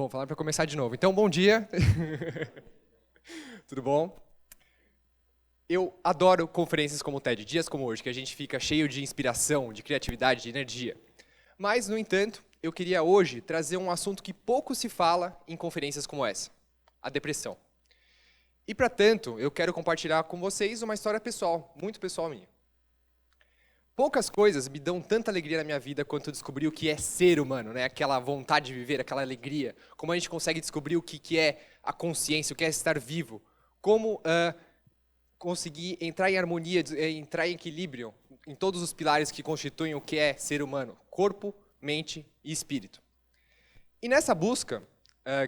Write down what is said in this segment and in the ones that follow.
Bom, falar para começar de novo. Então, bom dia. Tudo bom? Eu adoro conferências como o TED, dias como hoje, que a gente fica cheio de inspiração, de criatividade, de energia. Mas, no entanto, eu queria hoje trazer um assunto que pouco se fala em conferências como essa: a depressão. E, para tanto, eu quero compartilhar com vocês uma história pessoal, muito pessoal minha. Poucas coisas me dão tanta alegria na minha vida quanto descobrir o que é ser humano, né? Aquela vontade de viver, aquela alegria. Como a gente consegue descobrir o que é a consciência, o que é estar vivo. Como conseguir entrar em harmonia, entrar em equilíbrio em todos os pilares que constituem o que é ser humano. Corpo, mente e espírito. E nessa busca,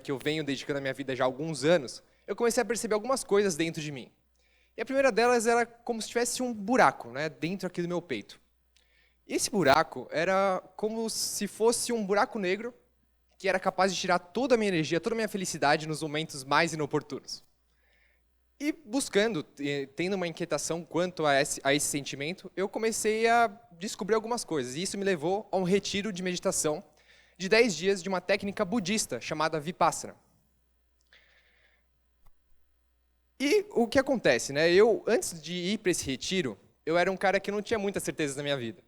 que eu venho dedicando a minha vida já há alguns anos, eu comecei a perceber algumas coisas dentro de mim. E a primeira delas era como se tivesse um buraco, né, dentro aqui do meu peito. E esse buraco era como se fosse um buraco negro que era capaz de tirar toda a minha energia, toda a minha felicidade nos momentos mais inoportunos. E buscando, tendo uma inquietação quanto a esse sentimento, eu comecei a descobrir algumas coisas. E isso me levou a um retiro de meditação de 10 dias de uma técnica budista chamada Vipassana. E o que acontece, né? Eu, antes de ir para esse retiro, eu era um cara que não tinha muitas certezas na minha vida.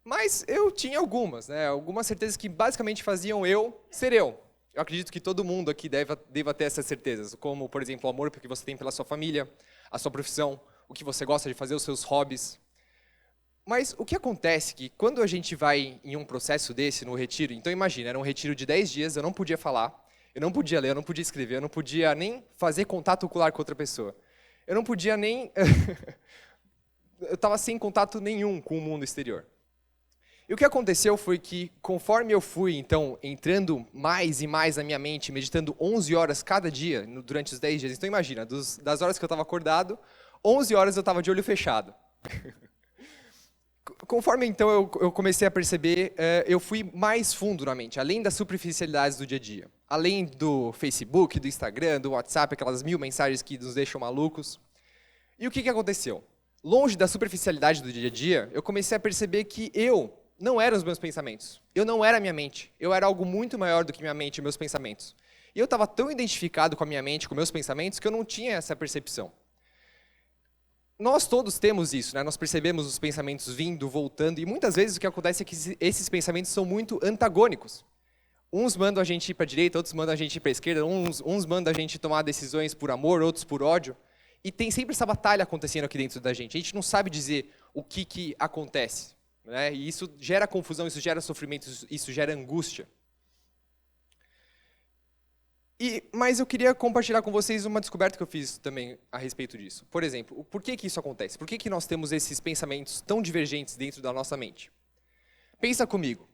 Mas eu tinha algumas, né? Algumas certezas que basicamente faziam eu ser eu. Eu acredito que todo mundo aqui deva ter essas certezas, como, por exemplo, o amor que você tem pela sua família, a sua profissão, o que você gosta de fazer, os seus hobbies. Mas o que acontece é que quando a gente vai em um processo desse, no retiro, então imagina, era um retiro de 10 dias, eu não podia falar, eu não podia ler, eu não podia escrever, eu não podia nem fazer contato ocular com outra pessoa. Eu não podia nem... eu estava sem contato nenhum com o mundo exterior. E o que aconteceu foi que, conforme eu fui, então, entrando mais e mais na minha mente, meditando 11 horas cada dia, durante os 10 dias. Então, imagina, das horas que eu estava acordado, 11 horas eu estava de olho fechado. Conforme, então, eu comecei a perceber, eu fui mais fundo na mente, além das superficialidades do dia a dia. Além do Facebook, do Instagram, do WhatsApp, aquelas 1000 mensagens que nos deixam malucos. E o que aconteceu? Longe da superficialidade do dia a dia, eu comecei a perceber que eu não eram os meus pensamentos. Eu não era a minha mente. Eu era algo muito maior do que minha mente e meus pensamentos. E eu estava tão identificado com a minha mente, com meus pensamentos, que eu não tinha essa percepção. Nós todos temos isso, né? Nós percebemos os pensamentos vindo, voltando, e muitas vezes o que acontece é que esses pensamentos são muito antagônicos. Uns mandam a gente ir para a direita, outros mandam a gente ir para a esquerda, uns mandam a gente tomar decisões por amor, outros por ódio. E tem sempre essa batalha acontecendo aqui dentro da gente. A gente não sabe dizer o que acontece. Né? E isso gera confusão, isso gera sofrimento, isso gera angústia. Mas eu queria compartilhar com vocês uma descoberta que eu fiz também a respeito disso. Por exemplo, por que isso acontece? Por que nós temos esses pensamentos tão divergentes dentro da nossa mente? Pensa comigo.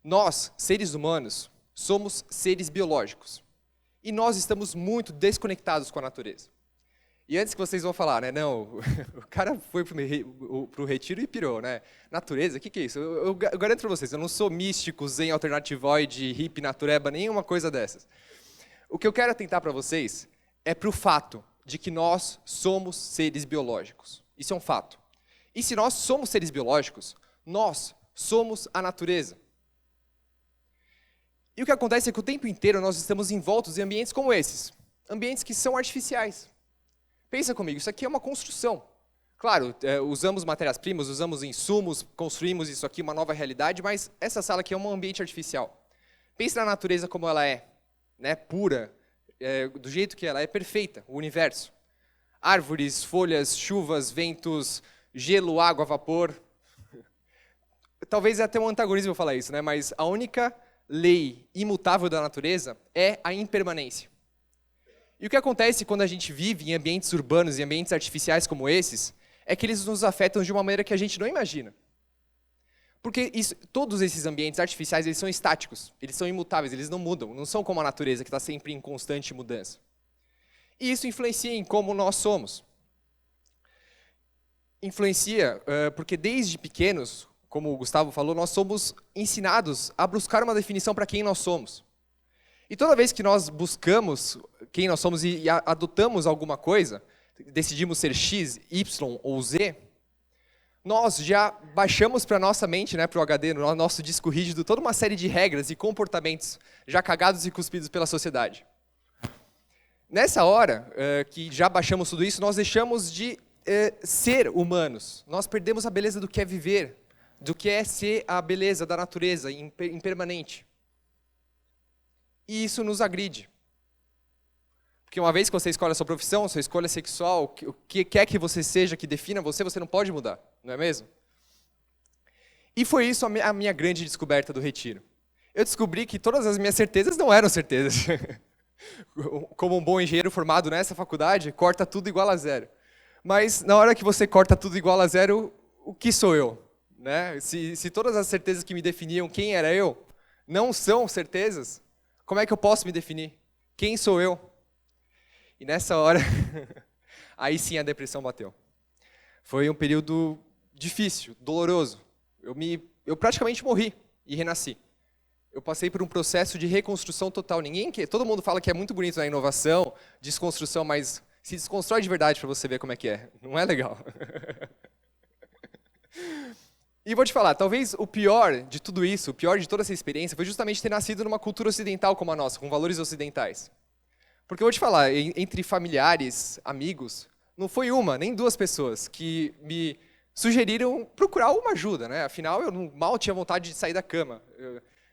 Nós, seres humanos, somos seres biológicos. E nós estamos muito desconectados com a natureza. E antes que vocês vão falar, né, não, o cara foi pro retiro e pirou, né? Natureza, o que é isso? Eu garanto para vocês, eu não sou místico, zen, alternativoide, hippie, natureba, nenhuma coisa dessas. O que eu quero atentar para vocês é para o fato de que nós somos seres biológicos. Isso é um fato. E se nós somos seres biológicos, nós somos a natureza. E o que acontece é que o tempo inteiro nós estamos envoltos em ambientes como esses. Ambientes que são artificiais. Pensa comigo, isso aqui é uma construção. Claro, usamos matérias-primas, usamos insumos, construímos isso aqui, uma nova realidade, mas essa sala aqui é um ambiente artificial. Pensa na natureza como ela é, né, pura, do jeito que ela é, perfeita, o universo. Árvores, folhas, chuvas, ventos, gelo, água, vapor. Talvez até um antagonismo eu falar isso, né, mas a única lei imutável da natureza é a impermanência. E o que acontece quando a gente vive em ambientes urbanos e ambientes artificiais como esses, é que eles nos afetam de uma maneira que a gente não imagina. Porque todos esses ambientes artificiais, eles são estáticos, eles são imutáveis, eles não mudam, não são como a natureza que está sempre em constante mudança. E isso influencia em como nós somos. Influencia porque desde pequenos, como o Gustavo falou, nós somos ensinados a buscar uma definição para quem nós somos. E toda vez que nós buscamos quem nós somos e adotamos alguma coisa, decidimos ser X, Y ou Z, nós já baixamos para a nossa mente, né, para o HD, no nosso disco rígido, toda uma série de regras e comportamentos já cagados e cuspidos pela sociedade. Nessa hora que já baixamos tudo isso, nós deixamos de ser humanos. Nós perdemos a beleza do que é viver, do que é ser a beleza da natureza impermanente. E isso nos agride. Porque uma vez que você escolhe a sua profissão, a sua escolha sexual, o que quer que você seja, que defina você, você não pode mudar, não é mesmo? E foi isso a minha grande descoberta do retiro. Eu descobri que todas as minhas certezas não eram certezas. Como um bom engenheiro formado nessa faculdade, corta tudo igual a zero. Mas na hora que você corta tudo igual a zero, o que sou eu? Né? Se todas as certezas que me definiam quem era eu não são certezas, como é que eu posso me definir? Quem sou eu? E nessa hora, aí sim a depressão bateu. Foi um período difícil, doloroso. Eu praticamente morri e renasci. Eu passei por um processo de reconstrução total. Todo mundo fala que é muito bonito na inovação, desconstrução, mas se desconstrói de verdade para você ver como é que é. Não é legal. E vou te falar, talvez o pior de tudo isso, o pior de toda essa experiência, foi justamente ter nascido numa cultura ocidental como a nossa, com valores ocidentais. Porque eu vou te falar, entre familiares, amigos, não foi uma, nem duas pessoas que me sugeriram procurar uma ajuda, né? Afinal, eu mal tinha vontade de sair da cama.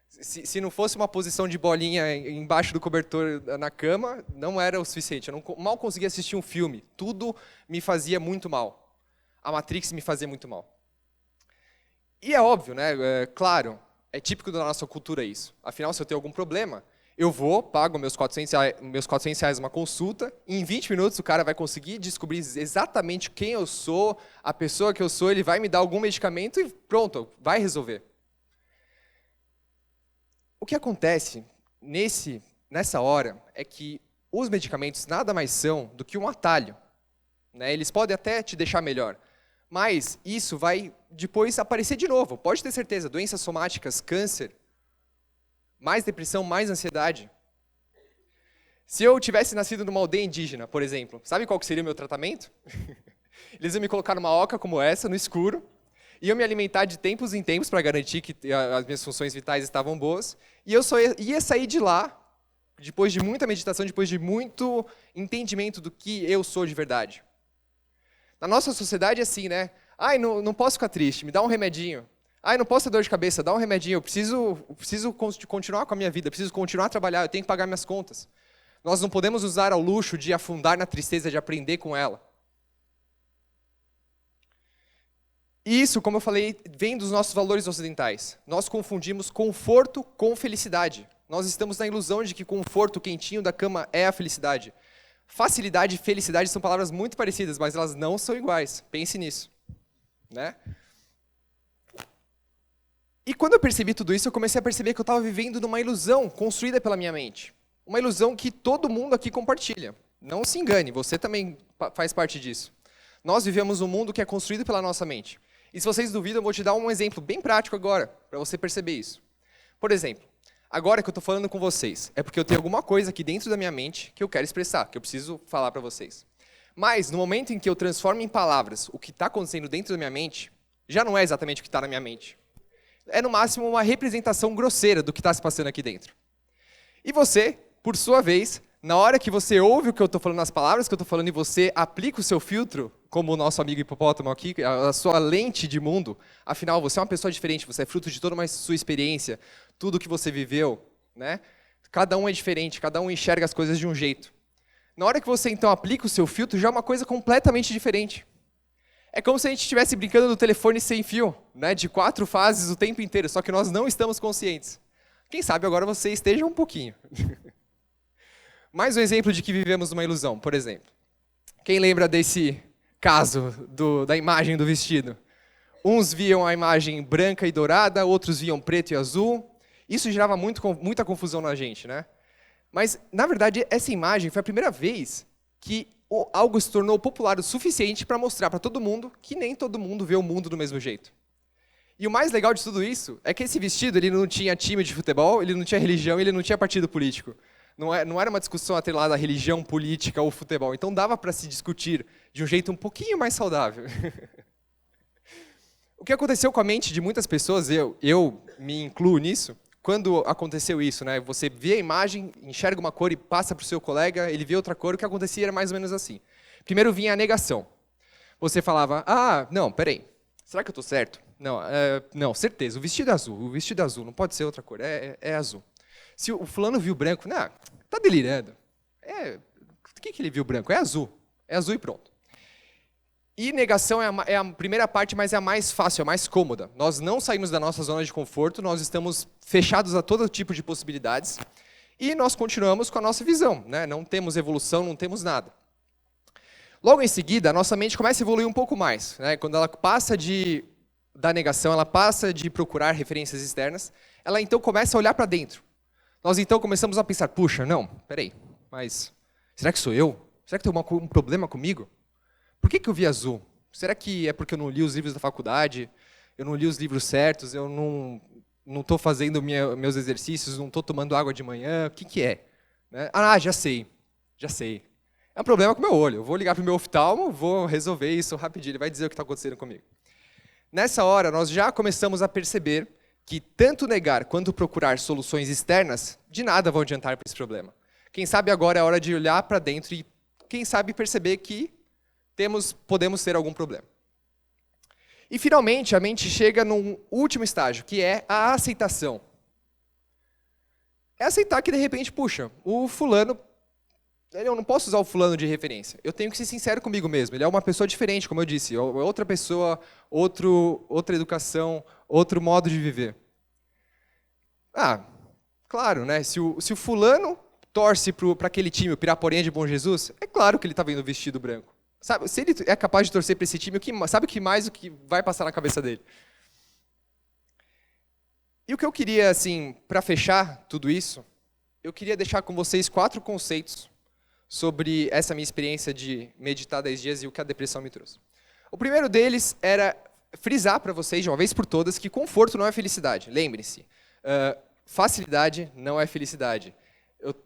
Se não fosse uma posição de bolinha embaixo do cobertor na cama, não era o suficiente. Eu mal conseguia assistir um filme. Tudo me fazia muito mal. A Matrix me fazia muito mal. E é óbvio, né? Claro, é típico da nossa cultura isso. Afinal, se eu tenho algum problema, eu pago meus R$400 uma consulta, e em 20 minutos o cara vai conseguir descobrir exatamente quem eu sou, a pessoa que eu sou, ele vai me dar algum medicamento e pronto, vai resolver. O que acontece nessa hora é que os medicamentos nada mais são do que um atalho, né? Eles podem até te deixar melhor, mas isso vai depois aparecer de novo. Pode ter certeza, doenças somáticas, câncer, mais depressão, mais ansiedade. Se eu tivesse nascido numa aldeia indígena, por exemplo, sabe qual que seria o meu tratamento? Eles iam me colocar numa oca como essa, no escuro, iam me alimentar de tempos em tempos para garantir que as minhas funções vitais estavam boas, e eu só ia sair de lá, depois de muita meditação, depois de muito entendimento do que eu sou de verdade. Na nossa sociedade é assim, né? Ai, não posso ficar triste, me dá um remedinho. Ai, não posso ter dor de cabeça, dá um remedinho, eu preciso continuar com a minha vida, preciso continuar a trabalhar, eu tenho que pagar minhas contas. Nós não podemos usar ao luxo de afundar na tristeza, de aprender com ela. E isso, como eu falei, vem dos nossos valores ocidentais. Nós confundimos conforto com felicidade. Nós estamos na ilusão de que conforto, quentinho da cama é a felicidade. Facilidade e felicidade são palavras muito parecidas, mas elas não são iguais. Pense nisso, né? E quando eu percebi tudo isso, eu comecei a perceber que eu estava vivendo numa ilusão construída pela minha mente. Uma ilusão que todo mundo aqui compartilha. Não se engane, você também faz parte disso. Nós vivemos um mundo que é construído pela nossa mente. E se vocês duvidam, eu vou te dar um exemplo bem prático agora, para você perceber isso. Por exemplo, agora que eu estou falando com vocês, é porque eu tenho alguma coisa aqui dentro da minha mente que eu quero expressar, que eu preciso falar para vocês. Mas, no momento em que eu transformo em palavras o que está acontecendo dentro da minha mente, já não é exatamente o que está na minha mente. É, no máximo, uma representação grosseira do que está se passando aqui dentro. E você, por sua vez, na hora que você ouve o que eu estou falando, as palavras que eu estou falando, e você aplica o seu filtro, como o nosso amigo hipopótamo aqui, a sua lente de mundo, afinal, você é uma pessoa diferente, você é fruto de toda uma sua experiência, tudo que você viveu, né? Cada um é diferente, cada um enxerga as coisas de um jeito. Na hora que você, então, aplica o seu filtro, já é uma coisa completamente diferente. É como se a gente estivesse brincando no telefone sem fio, né? De 4 fases o tempo inteiro, só que nós não estamos conscientes. Quem sabe agora você esteja um pouquinho. Mais um exemplo de que vivemos numa ilusão, por exemplo. Quem lembra desse caso da imagem do vestido? Uns viam a imagem branca e dourada, outros viam preto e azul. Isso gerava muita confusão na gente, né? Mas, na verdade, essa imagem foi a primeira vez que algo se tornou popular o suficiente para mostrar para todo mundo que nem todo mundo vê o mundo do mesmo jeito. E o mais legal de tudo isso é que esse vestido ele não tinha time de futebol, ele não tinha religião, ele não tinha partido político. Não era uma discussão atrelada à religião, política ou futebol. Então dava para se discutir de um jeito um pouquinho mais saudável. O que aconteceu com a mente de muitas pessoas, eu me incluo nisso, quando aconteceu isso, né? Você vê a imagem, enxerga uma cor e passa para o seu colega, ele vê outra cor, o que acontecia era mais ou menos assim. Primeiro vinha a negação. Você falava, não, peraí, será que eu estou certo? Não, não, certeza, o vestido é azul, não pode ser outra cor, é azul. Se o fulano viu branco, não, tá delirando. O que ele viu branco? É azul e pronto. E negação é a primeira parte, mas é a mais fácil, é a mais cômoda. Nós não saímos da nossa zona de conforto, nós estamos fechados a todo tipo de possibilidades e nós continuamos com a nossa visão, né? Não temos evolução, não temos nada. Logo em seguida, a nossa mente começa a evoluir um pouco mais, né? Quando ela passa da negação, ela passa de procurar referências externas, ela então começa a olhar para dentro. Nós então começamos a pensar, puxa, não, peraí, mas será que sou eu? Será que tem um problema comigo? Por que eu vi azul? Será que é porque eu não li os livros da faculdade? Eu não li os livros certos? Eu não estou fazendo meus exercícios? Não estou tomando água de manhã? O que é? Né? Já sei. É um problema com o meu olho. Eu vou ligar para o meu oftalmo, vou resolver isso rapidinho. Ele vai dizer o que está acontecendo comigo. Nessa hora, nós já começamos a perceber que tanto negar quanto procurar soluções externas de nada vão adiantar para esse problema. Quem sabe agora é a hora de olhar para dentro e, quem sabe, perceber que podemos ter algum problema. E, finalmente, a mente chega num último estágio, que é a aceitação. É aceitar que, de repente, puxa, o fulano, eu não posso usar o fulano de referência. Eu tenho que ser sincero comigo mesmo. Ele é uma pessoa diferente, como eu disse. É outra pessoa, outra educação, outro modo de viver. Claro, né? Se o fulano torce para aquele time, o Piraporinha de Bom Jesus, é claro que ele está vendo vestido branco. Sabe, se ele é capaz de torcer para esse time, sabe o que vai passar na cabeça dele? E o que eu queria, assim, para fechar tudo isso, eu queria deixar com vocês 4 conceitos sobre essa minha experiência de meditar 10 dias e o que a depressão me trouxe. O primeiro deles era frisar para vocês, de uma vez por todas, que conforto não é felicidade. Lembrem-se, facilidade não é felicidade.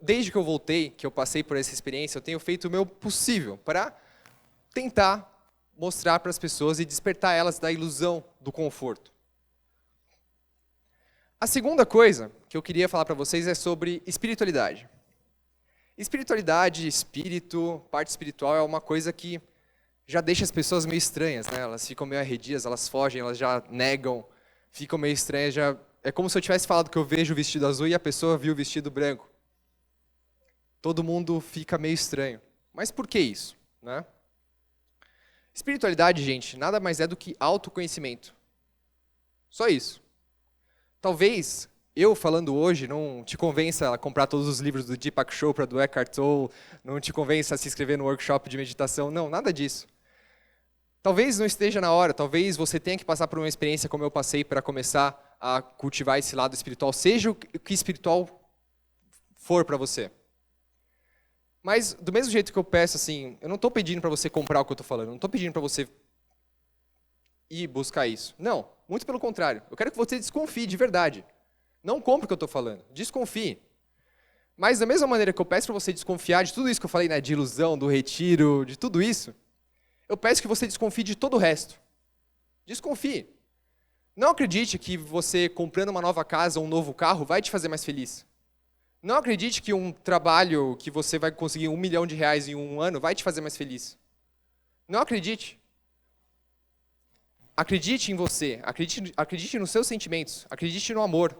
Desde que eu voltei, que eu passei por essa experiência, eu tenho feito o meu possível para tentar mostrar para as pessoas e despertar elas da ilusão do conforto. A segunda coisa que eu queria falar para vocês é sobre espiritualidade. Espiritualidade, espírito, parte espiritual é uma coisa que já deixa as pessoas meio estranhas, né? Elas ficam meio arredias, elas fogem, elas já negam, ficam meio estranhas. É como se eu tivesse falado que eu vejo o vestido azul e a pessoa viu o vestido branco. Todo mundo fica meio estranho. Mas por que isso, né? Espiritualidade, gente, nada mais é do que autoconhecimento. Só isso. Talvez eu falando hoje não te convença a comprar todos os livros do Deepak Chopra, do Eckhart Tolle, não te convença a se inscrever no workshop de meditação, não, nada disso. Talvez não esteja na hora, talvez você tenha que passar por uma experiência como eu passei para começar a cultivar esse lado espiritual, seja o que espiritual for para você. Mas, do mesmo jeito que eu peço, assim, eu não estou pedindo para você comprar o que eu estou falando, não estou pedindo para você ir buscar isso. Não, muito pelo contrário. Eu quero que você desconfie de verdade. Não compre o que eu estou falando, desconfie. Mas, da mesma maneira que eu peço para você desconfiar de tudo isso que eu falei, né, de ilusão, do retiro, de tudo isso, eu peço que você desconfie de todo o resto. Desconfie. Não acredite que você comprando uma nova casa ou um novo carro vai te fazer mais feliz. Não acredite que um trabalho que você vai conseguir R$1 milhão em um ano vai te fazer mais feliz. Não acredite. Acredite em você, acredite nos seus sentimentos, acredite no amor.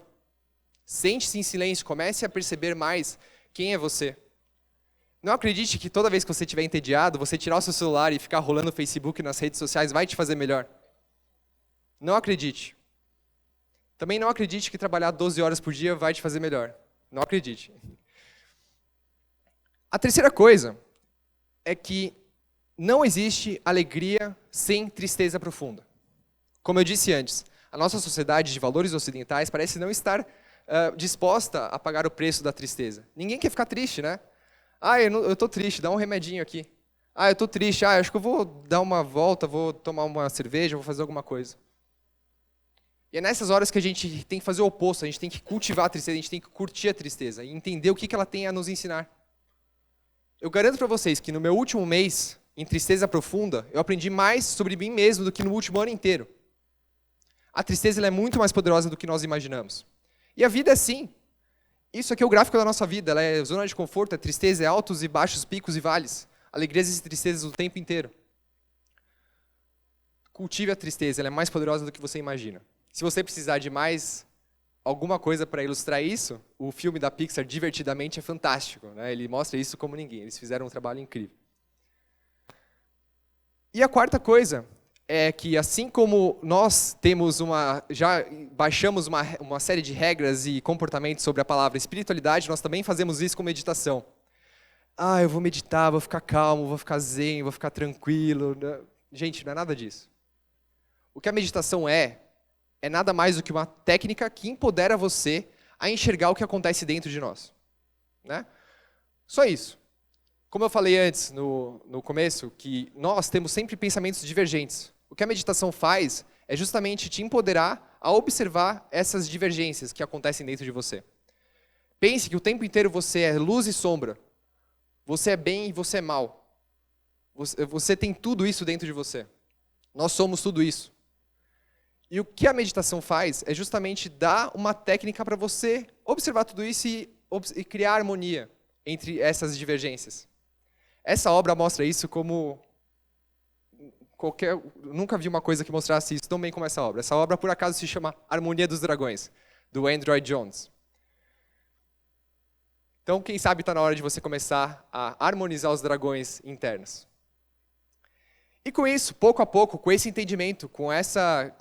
Sente-se em silêncio, comece a perceber mais quem é você. Não acredite que toda vez que você estiver entediado, você tirar o seu celular e ficar rolando no Facebook e nas redes sociais vai te fazer melhor. Não acredite. Também não acredite que trabalhar 12 horas por dia vai te fazer melhor. Não acredite. A terceira coisa é que não existe alegria sem tristeza profunda. Como eu disse antes, a nossa sociedade de valores ocidentais parece não estar disposta a pagar o preço da tristeza. Ninguém quer ficar triste, né? Eu estou triste, dá um remedinho aqui. Eu estou triste, acho que eu vou dar uma volta, vou tomar uma cerveja, vou fazer alguma coisa. E é nessas horas que a gente tem que fazer o oposto, a gente tem que cultivar a tristeza, a gente tem que curtir a tristeza e entender o que ela tem a nos ensinar. Eu garanto para vocês que no meu último mês, em tristeza profunda, eu aprendi mais sobre mim mesmo do que no último ano inteiro. A tristeza ela é muito mais poderosa do que nós imaginamos. E a vida é assim. Isso aqui é o gráfico da nossa vida. Ela é zona de conforto, é tristeza, é altos e baixos, picos e vales. Alegrias e tristezas o tempo inteiro. Cultive a tristeza, ela é mais poderosa do que você imagina. Se você precisar de mais alguma coisa para ilustrar isso, o filme da Pixar, Divertidamente, é fantástico, né? Ele mostra isso como ninguém. Eles fizeram um trabalho incrível. E a quarta coisa é que, assim como nós temos já baixamos uma série de regras e comportamentos sobre a palavra espiritualidade, nós também fazemos isso com meditação. Eu vou meditar, vou ficar calmo, vou ficar zen, vou ficar tranquilo. Gente, não é nada disso. O que a meditação é nada mais do que uma técnica que empodera você a enxergar o que acontece dentro de nós. Né? Só isso. Como eu falei antes, no começo, que nós temos sempre pensamentos divergentes. O que a meditação faz é justamente te empoderar a observar essas divergências que acontecem dentro de você. Pense que o tempo inteiro você é luz e sombra. Você é bem e você é mal. Você tem tudo isso dentro de você. Nós somos tudo isso. E o que a meditação faz é justamente dar uma técnica para você observar tudo isso e criar harmonia entre essas divergências. Essa obra mostra isso como nunca vi uma coisa que mostrasse isso tão bem como essa obra. Essa obra, por acaso, se chama Harmonia dos Dragões, do Andrew Jones. Então, quem sabe está na hora de você começar a harmonizar os dragões internos. E com isso, pouco a pouco, com esse entendimento, com essa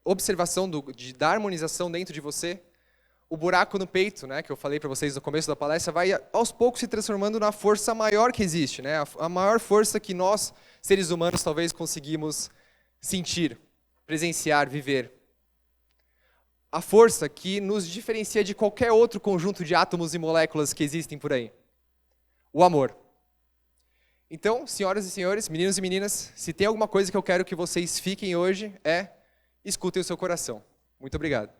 observação da harmonização dentro de você, o buraco no peito, né, que eu falei para vocês no começo da palestra, vai aos poucos se transformando na força maior que existe, né, a maior força que nós, seres humanos, talvez conseguimos sentir, presenciar, viver. A força que nos diferencia de qualquer outro conjunto de átomos e moléculas que existem por aí. O amor. Então, senhoras e senhores, meninos e meninas, se tem alguma coisa que eu quero que vocês fiquem hoje, escutem o seu coração. Muito obrigado.